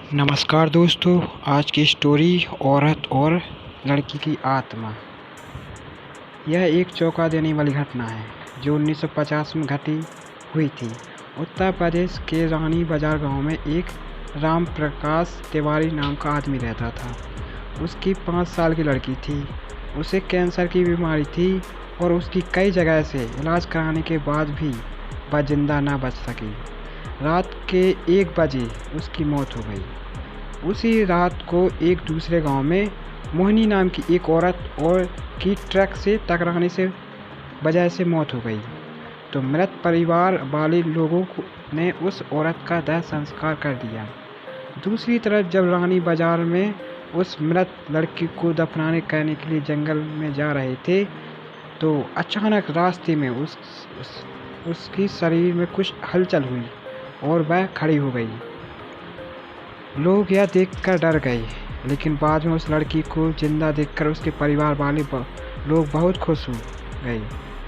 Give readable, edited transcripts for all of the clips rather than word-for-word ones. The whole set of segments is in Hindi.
नमस्कार दोस्तों। आज की स्टोरी औरत और लड़की की आत्मा। यह एक चौंका देने वाली घटना है जो 1950 में घटी हुई थी। उत्तर प्रदेश के रानी बाजार गांव में एक राम प्रकाश तिवारी नाम का आदमी रहता था। उसकी 5 साल की लड़की थी। उसे कैंसर की बीमारी थी और उसकी कई जगह से इलाज कराने के बाद भी वह जिंदा न बच सकी। रात के 1 बजे उसकी मौत हो गई। उसी रात को एक दूसरे गांव में मोहिनी नाम की एक औरत और की ट्रक से टकराने से वजह से मौत हो गई। तो मृत परिवार वाले लोगों ने उस औरत का दाह संस्कार कर दिया। दूसरी तरफ जब रानी बाजार में उस मृत लड़की को दफनाने करने के लिए जंगल में जा रहे थे तो अचानक रास्ते में उसकी शरीर में कुछ हलचल हुई और वह खड़ी हो गई। लोग यह देखकर डर गए, लेकिन बाद में उस लड़की को जिंदा देखकर उसके परिवार वाले लोग बहुत खुश हो गए।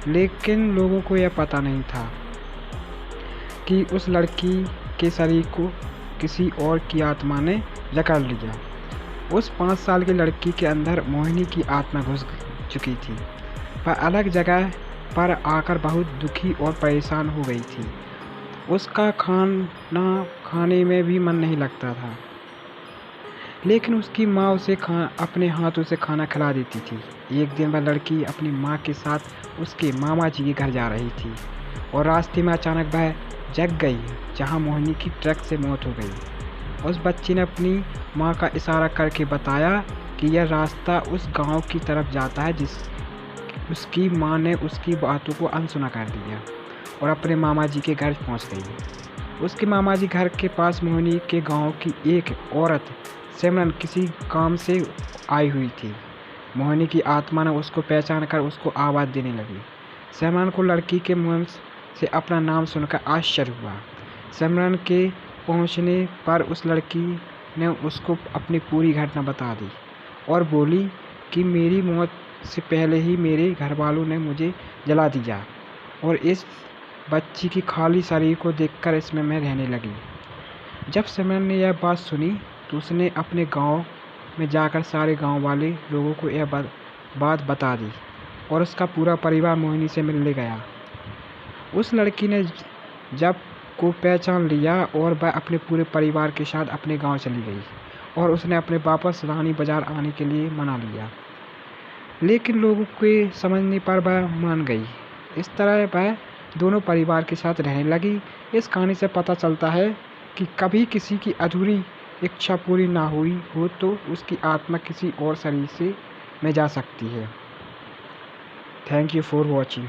लेकिन लोगों को यह पता नहीं था कि उस लड़की के शरीर को किसी और की आत्मा ने जकड़ लिया। उस 5 साल की लड़की के अंदर मोहिनी की आत्मा घुस चुकी थी। वह अलग जगह पर आकर बहुत दुखी और परेशान हो गई थी। उसका खाना खाने में भी मन नहीं लगता था, लेकिन उसकी माँ उसे अपने हाथों से खाना खिला देती थी। एक दिन वह लड़की अपनी माँ के साथ उसके मामा जी के घर जा रही थी और रास्ते में अचानक वह जग गई जहाँ मोहिनी की ट्रक से मौत हो गई। उस बच्ची ने अपनी माँ का इशारा करके बताया कि यह रास्ता उस गांव की तरफ जाता है। उसकी माँ ने उसकी बातों को अनसुना कर दिया और अपने मामा जी के घर पहुंच गई। उसके मामा जी घर के पास मोहिनी के गांव की एक औरत सिमरन किसी काम से आई हुई थी। मोहिनी की आत्मा ने उसको पहचान कर उसको आवाज़ देने लगी। सिमरन को लड़की के मुंह से अपना नाम सुनकर आश्चर्य हुआ। सिमरन के पहुंचने पर उस लड़की ने उसको अपनी पूरी घटना बता दी और बोली कि मेरी मौत से पहले ही मेरे घर वालों ने मुझे जला दिया और इस बच्ची की खाली शरीर को देखकर इसमें मैं रहने लगी। जब सिमरन ने यह बात सुनी तो उसने अपने गांव में जाकर सारे गांव वाले लोगों को यह बात बता दी और उसका पूरा परिवार मोहिनी से मिलने गया। उस लड़की ने जब को पहचान लिया और वह अपने पूरे परिवार के साथ अपने गांव चली गई और उसने अपने वापस रानी बाजार आने के लिए मना लिया, लेकिन लोगों के समझने पर वह मान गई। इस तरह वह दोनों परिवार के साथ रहने लगी। इस कहानी से पता चलता है कि कभी किसी की अधूरी इच्छा पूरी ना हुई हो तो उसकी आत्मा किसी और शरीर में जा सकती है। Thank you for watching.